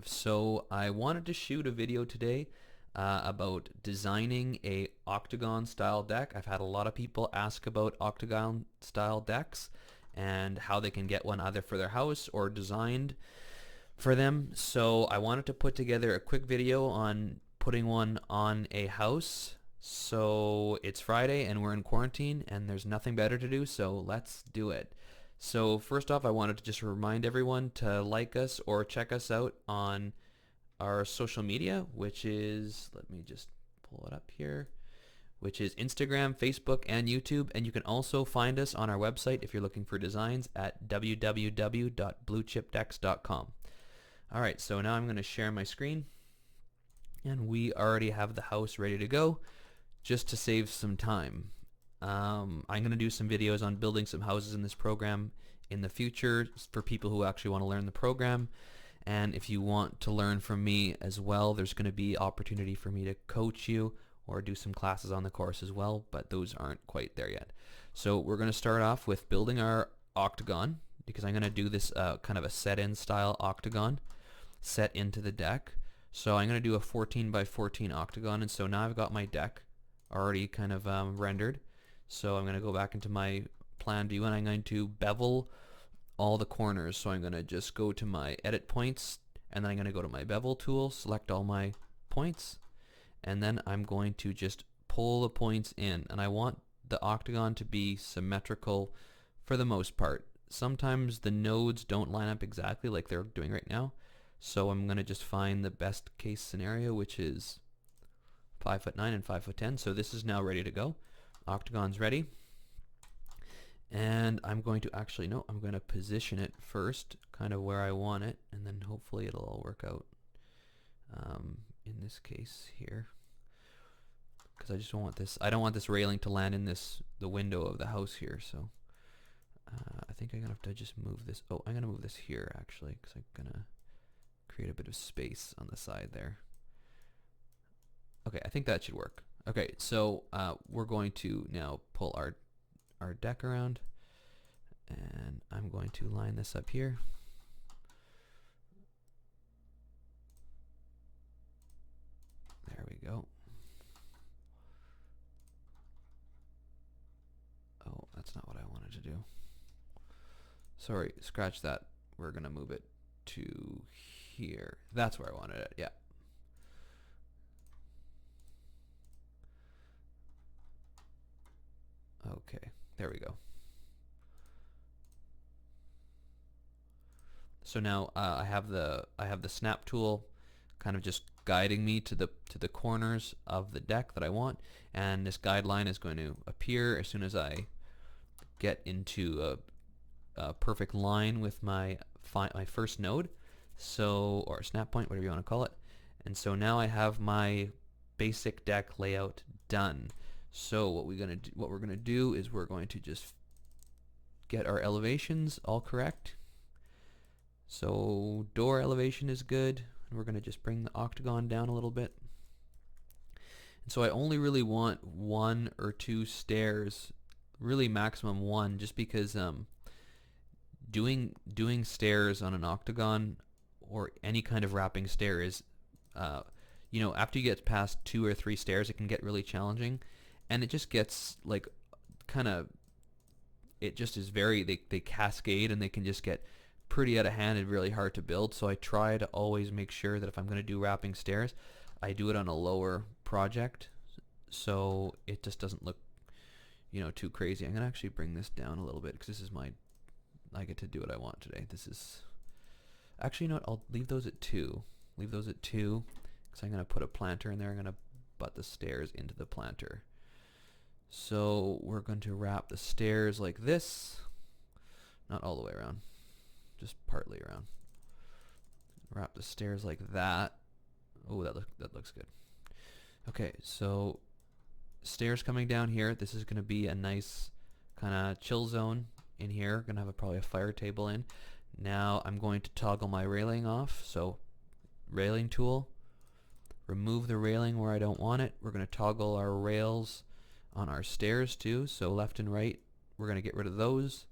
creative. So I wanted to shoot a video today about designing a Octagon style deck. I've had a lot of people ask about Octagon style decks and how they can get one either for their house or designed for them. So I wanted to put together a quick video on putting one on a house. So it's Friday and we're in quarantine and there's nothing better to do, so let's do it. So first off, I wanted to just remind everyone to like us or check us out on our social media, which is, let me just pull it up here, which is Instagram, Facebook, and YouTube. And you can also find us on our website if you're looking for designs at www.bluechipdecks.com. All right, so now I'm going to share my screen, and we already have the house ready to go just to save some time. I'm going to do some videos on building some houses in this program in the future for people who actually want to learn the program. And if you want to learn from me as well, there's going to be opportunity for me to coach you or do some classes on the course as well, but those aren't quite there yet. So we're going to start off with building our octagon, because I'm going to do this kind of a set-in style octagon set into the deck. So I'm going to do a 14 by 14 octagon, and so now I've got my deck already kind of rendered. So I'm going to go back into my plan view and I'm going to bevel all the corners. So I'm going to just go to my edit points and then I'm going to go to my bevel tool, select all my points, and then I'm going to just pull the points in. And I want the octagon to be symmetrical for the most part. Sometimes the nodes don't line up exactly like they're doing right now. So I'm going to just find the best case scenario, which is 5'9" and 5'10". So this is now ready to go. Octagon's ready, and I'm going to I'm going to position it first kind of where I want it, and then hopefully it'll all work out in this case here, because I don't want this railing to land in the window of the house here. So I think I'm gonna have to just move this. Oh, I'm gonna move this here actually, because I'm gonna create a bit of space on the side there. Okay, I think that should work. Okay, so we're going to now pull our deck around, and I'm going to line this up here. There we go. Oh, that's not what I wanted to do. Sorry, scratch that. We're going to move it to here. That's where I wanted it, yeah. Okay, there we go. So now I have the snap tool kind of just guiding me to the corners of the deck that I want, and this guideline is going to appear as soon as I get into a perfect line with my first node, so, or snap point, whatever you want to call it. And so now I have my basic deck layout done. So what we're gonna do is we're going to just get our elevations all correct. So door elevation is good, and we're gonna just bring the octagon down a little bit. And so I only really want 1 or 2 stairs, really maximum 1, just because doing stairs on an octagon or any kind of wrapping stair is after you get past 2 or 3 stairs, it can get really challenging. And it just gets like it just is they cascade, and they can just get pretty out of hand and really hard to build. So I try to always make sure that if I'm going to do wrapping stairs, I do it on a lower project so it just doesn't look too crazy. I'm going to actually bring this down a little bit because this is I get to do what I want today. This is actually, I'll leave those at 2. Leave those at 2 because I'm going to put a planter in there. I'm going to butt the stairs into the planter. So we're going to wrap the stairs like this, not all the way around, just partly around. Wrap the stairs like that. Oh, that looks good. Okay, so stairs coming down here. This is going to be a nice kind of chill zone in here. Going to have probably a fire table in. Now I'm going to toggle my railing off. So railing tool, remove the railing where I don't want it. We're going to toggle our rails on our stairs too, so left and right we're going to get rid of those,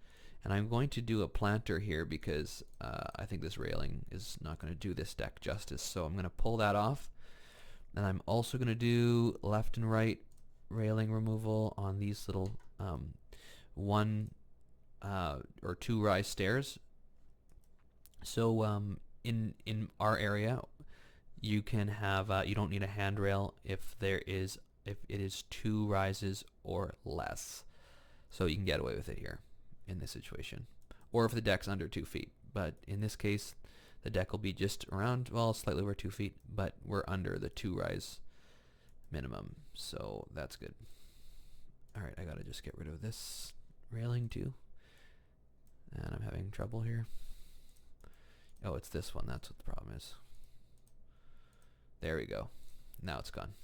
And I'm going to do a planter here because I think this railing is not going to do this deck justice. So I'm going to pull that off. And I'm also going to do left and right railing removal on these little one or two rise stairs. So in our area, you can have you don't need a handrail if it is 2 rises or less. So you can get away with it here in this situation, or if the deck's under 2 feet. But in this case, the deck will be just around, well, slightly over 2 feet, but we're under the 2 rise minimum, so that's good. All right, I gotta just get rid of this railing too, and I'm having trouble here. Oh, it's this one. That's what the problem is. There we go. Now it's gone.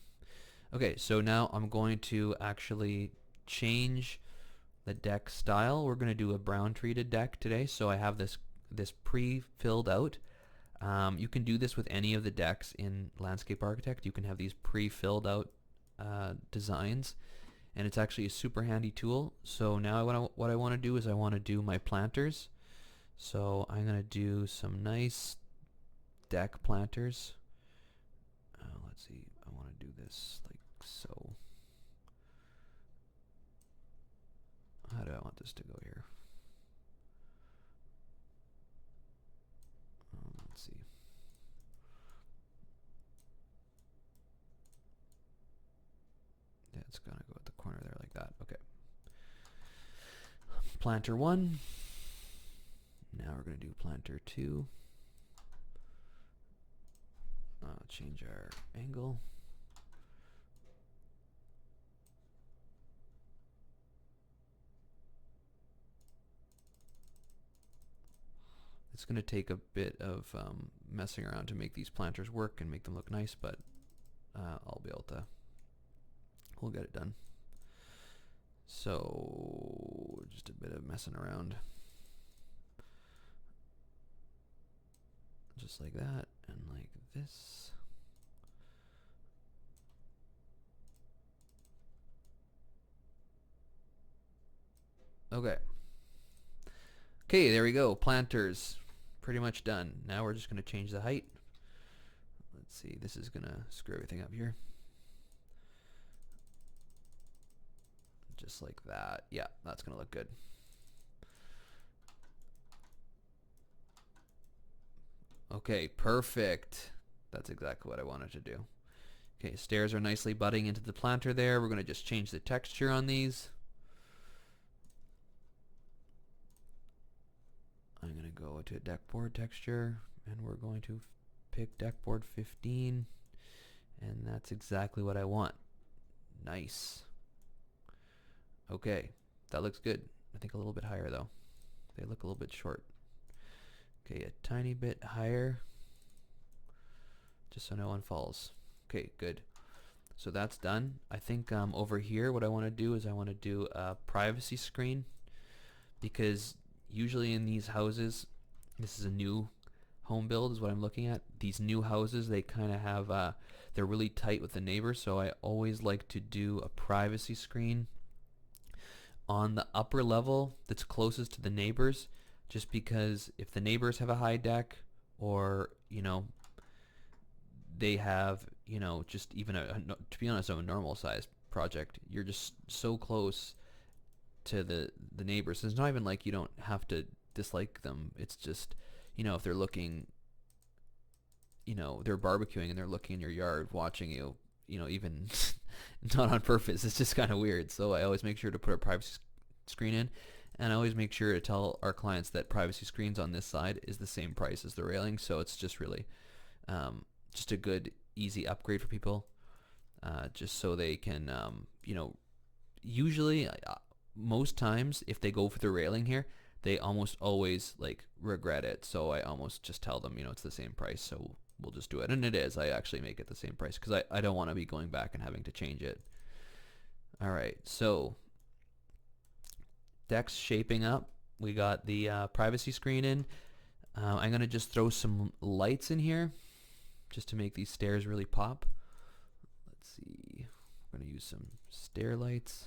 Okay, so now I'm going to actually change the deck style. We're going to do a brown treated deck today. So I have this pre-filled out. You can do this with any of the decks in Landscape Architect. You can have these pre-filled out designs, and it's actually a super handy tool. So now what I want to do is I want to do my planters. So I'm going to do some nice deck planters. Let's see, I want to do this like so. How do I want this to go here? Let's see. Yeah, it's going to go at the corner there like that. Okay. Planter 1. Now we're going to do planter 2. Change our angle. It's going to take a bit of messing around to make these planters work and make them look nice, but I'll be able to, we'll get it done. So just a bit of messing around. Just like that, and like this. Okay. Okay, there we go. Planters pretty much done. Now we're just going to change the height. Let's see, this is going to screw everything up here. Just like that. Yeah, that's going to look good. Okay, perfect. That's exactly what I wanted to do. Okay, stairs are nicely butting into the planter there. We're going to just change the texture on these. I'm going to go to deckboard texture, and we're going to pick deckboard 15, and that's exactly what I want. Nice. Okay, that looks good. I think a little bit higher though. They look a little bit short. Okay, a tiny bit higher, just so no one falls. Okay, good. So that's done. I think over here what I want to do is I want to do a privacy screen, because usually in these houses, this is a new home build is what I'm looking at. These new houses, they kind of have, they're really tight with the neighbors, so I always like to do a privacy screen on the upper level that's closest to the neighbors, just because if the neighbors have a high deck, or, you know, they have, you know, just even to be honest, a normal sized project, you're just so close to the neighbors. It's not even like you don't have to dislike them. It's just, you know, if they're looking, you know, they're barbecuing and they're looking in your yard watching you, you know, even not on purpose. It's just kind of weird. So I always make sure to put a privacy screen in, and I always make sure to tell our clients that privacy screens on this side is the same price as the railing. So it's just really just a good, easy upgrade for people, just so they can, you know, usually most times if they go for the railing here, they almost always like regret it. So I almost just tell them, you know, it's the same price, so we'll just do it. And it is. I actually make it the same price because I don't want to be going back and having to change it. All right, so deck's shaping up. We got the privacy screen in. I'm going to just throw some lights in here just to make these stairs really pop. Let's see. We're going to use some stair lights.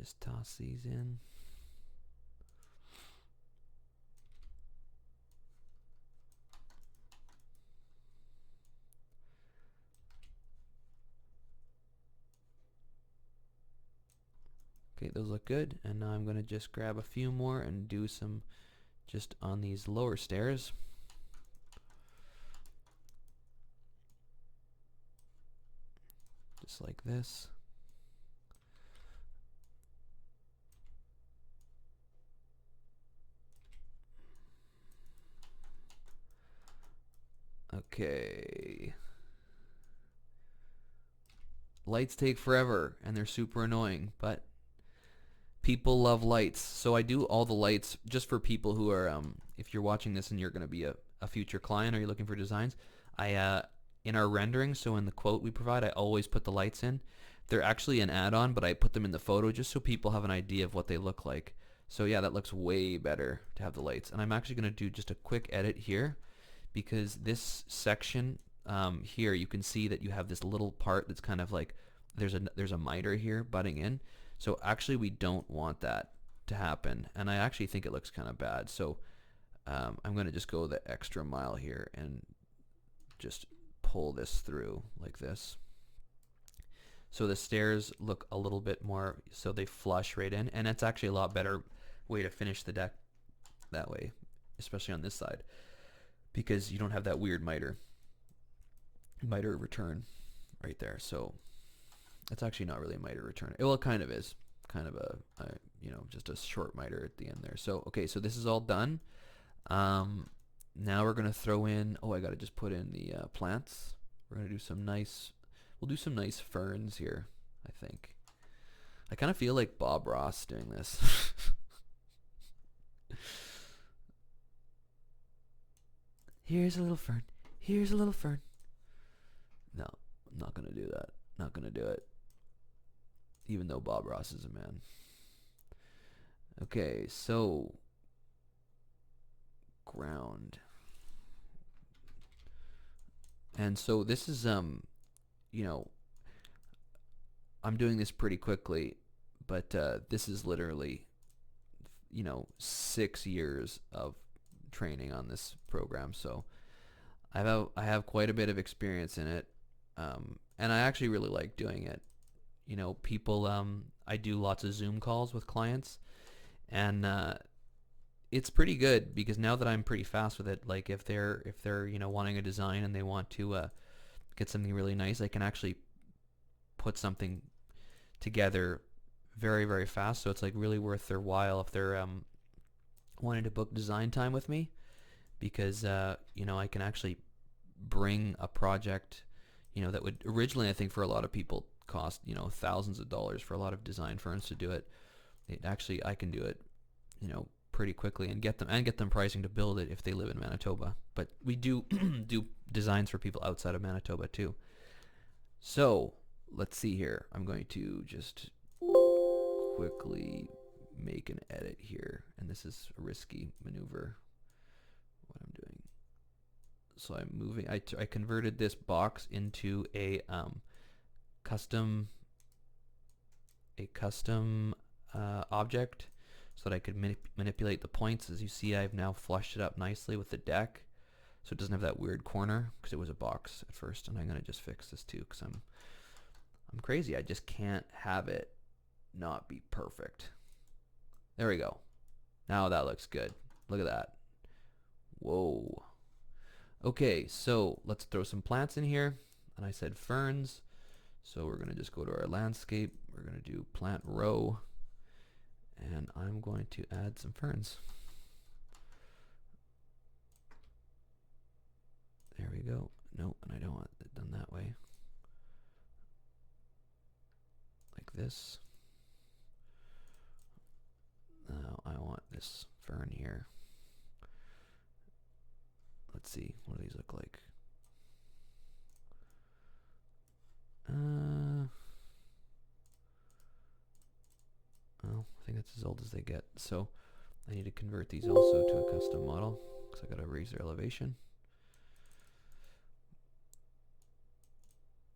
Just toss these in. Okay, those look good. And now I'm going to just grab a few more and do some just on these lower stairs. Just like this. Okay. Lights take forever and they're super annoying, but people love lights. So I do all the lights just for people who are, if you're watching this and you're going to be a future client or you're looking for designs, in our rendering, so in the quote we provide, I always put the lights in. They're actually an add-on, but I put them in the photo just so people have an idea of what they look like. So yeah, that looks way better to have the lights. And I'm actually going to do just a quick edit here because this section here, you can see that you have this little part that's kind of like there's a miter here butting in. So actually we don't want that to happen, and I actually think it looks kind of bad. So I'm going to just go the extra mile here and just pull this through like this. So the stairs look a little bit more, so they flush right in, and it's actually a lot better way to finish the deck that way, especially on this side, because you don't have that weird miter return right there. So it's actually not really a miter return. Well, it kind of is, kind of a you know, just a short miter at the end there. So okay, so this is all done. Now we're gonna throw in, oh, I gotta just put in the plants. We're gonna do some nice, we'll do some nice ferns here, I think. I kind of feel like Bob Ross doing this. Here's a little fern. Here's a little fern. No, I'm not gonna do that. Not gonna do it. Even though Bob Ross is a man. Okay, so ground. And so this is you know, I'm doing this pretty quickly, but this is literally, you know, 6 years of training on this program. So I have quite a bit of experience in it, and I actually really like doing it. You know, people, I do lots of Zoom calls with clients, and it's pretty good because now that I'm pretty fast with it, like if they're you know, wanting a design and they want to get something really nice, I can actually put something together very, very fast. So it's like really worth their while if they're wanting to book design time with me, because you know, I can actually bring a project, you know, that would originally, I think, for a lot of people cost, you know, thousands of dollars for a lot of design firms to do it. It actually, I can do it, you know, pretty quickly and get them pricing to build it if they live in Manitoba. But we do do designs for people outside of Manitoba too. So let's see here. I'm going to just quickly make an edit here, and this is a risky maneuver what I'm doing. So I'm moving, I converted this box into a custom object so that I could manipulate the points. As you see, I've now flushed it up nicely with the deck, so it doesn't have that weird corner, because it was a box at first. And I'm gonna just fix this too, because I'm crazy. I just can't have it not be perfect. There we go. Now that looks good. Look at that. Whoa. Okay, so let's throw some plants in here. And I said ferns, so we're gonna just go to our landscape. We're gonna do plant row, and I'm going to add some ferns. There we go. Nope, and I don't want it done that way. Like this. Now I want this fern here. Let's see, what do these look like? Well, I think that's as old as they get. So I need to convert these also to a custom model, because I gotta raise their elevation.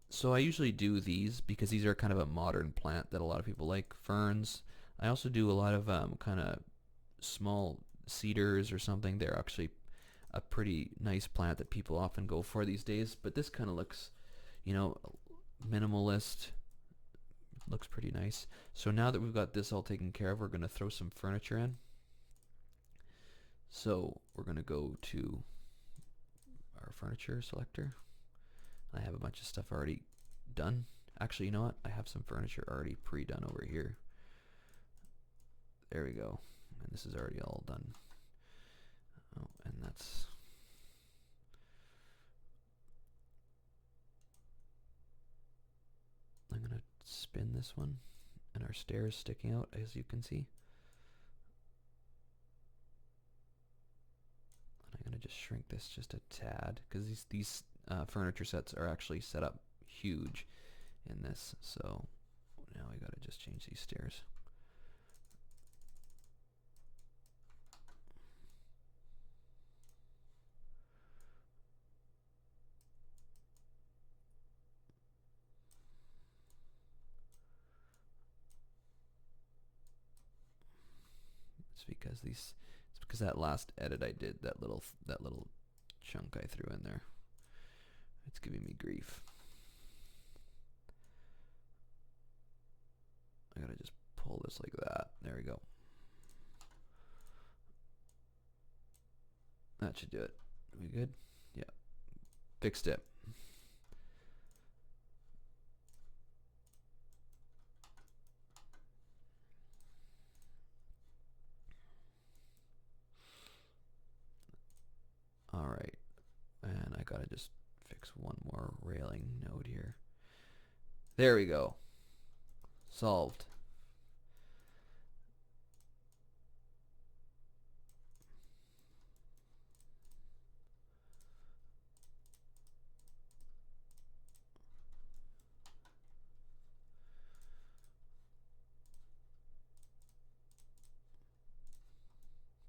So I usually do these because these are kind of a modern plant that a lot of people like. Ferns. I also do a lot of kind of small cedars or something. They're actually a pretty nice plant that people often go for these days. But this kind of looks, you know, minimalist. Looks pretty nice. So now that we've got this all taken care of, we're going to throw some furniture in. So we're going to go to our furniture selector. I have a bunch of stuff already done. Actually, you know what? I have some furniture already pre-done over here. There we go. And this is already all done. Oh, and that's... I'm going to spin this one. And our stairs sticking out, as you can see. And I'm going to just shrink this just a tad, because these furniture sets are actually set up huge in this. So now I got to just change these stairs. It's because that last edit I did, that little chunk I threw in there, it's giving me grief. I gotta just pull this like that. There we go. That should do it. We good? Yeah. Fixed it. Alright. And I gotta just fix one more railing node here. There we go. Solved.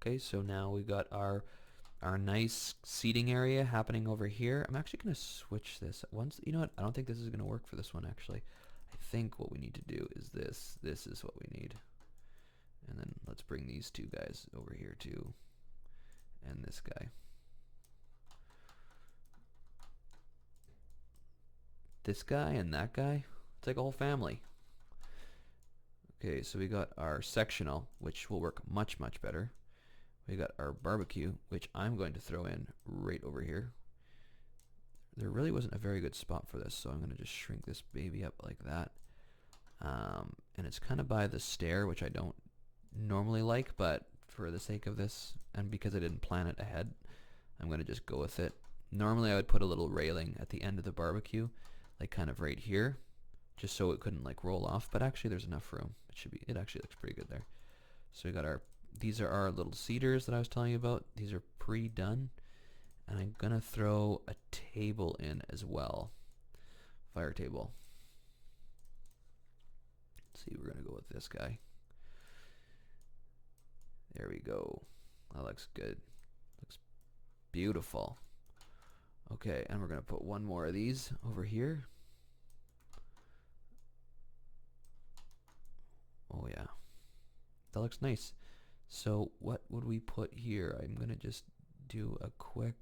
Okay, so now we got our nice seating area happening over here. I'm actually going to switch this. Once, you know what? I don't think this is going to work for this one, actually. I think what we need to do is this. This is what we need. And then let's bring these two guys over here too. And this guy. This guy and that guy. It's like a whole family. Okay, so we got our sectional, which will work much, much better. We got our barbecue, which I'm going to throw in right over here. There really wasn't a very good spot for this, so I'm going to just shrink this baby up like that. And it's kind of by the stair, which I don't normally like, but for the sake of this, and because I didn't plan it ahead, I'm going to just go with it. Normally I would put a little railing at the end of the barbecue, like kind of right here, just so it couldn't like roll off, but actually there's enough room. It actually looks pretty good there. So we got these are our little cedars that I was telling you about. These are pre-done. And I'm going to throw a table in as well. Fire table. Let's see, we're going to go with this guy. There we go. That looks good. Looks beautiful. Okay, and we're going to put one more of these over here. Oh yeah. That looks nice. So what would we put here? I'm going to just do a quick,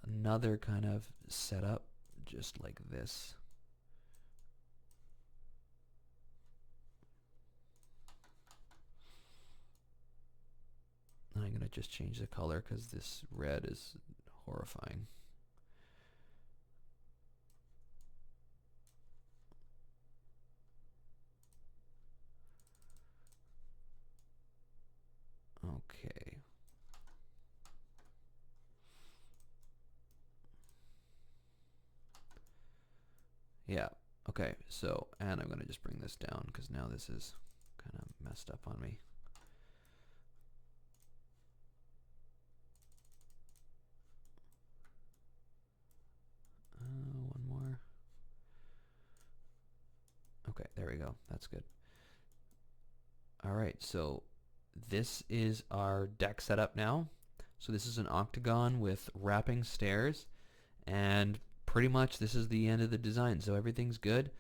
another kind of setup, just like this. And I'm going to just change the color because this red is horrifying. Okay. Yeah. Okay. So, and I'm going to just bring this down because now this is kind of messed up on me. One more. Okay, there we go. That's good. All right, so this is our deck setup now. So this is an octagon with wrapping stairs, and pretty much this is the end of the design. So everything's good.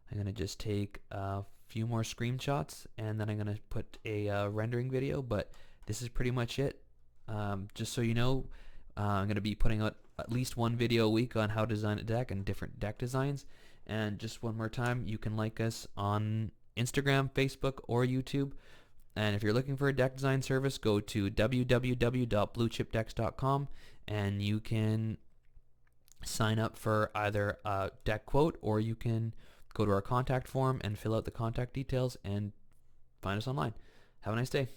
I'm going to just take a few more screenshots, and then I'm going to put a rendering video, but this is pretty much it. Just so you know, I'm going to be putting out at least one video a week on how to design a deck and different deck designs. And just one more time, you can like us on Instagram, Facebook, or YouTube. And if you're looking for a deck design service, go to www.bluechipdecks.com and you can sign up for either a deck quote, or you can go to our contact form and fill out the contact details and find us online. Have a nice day.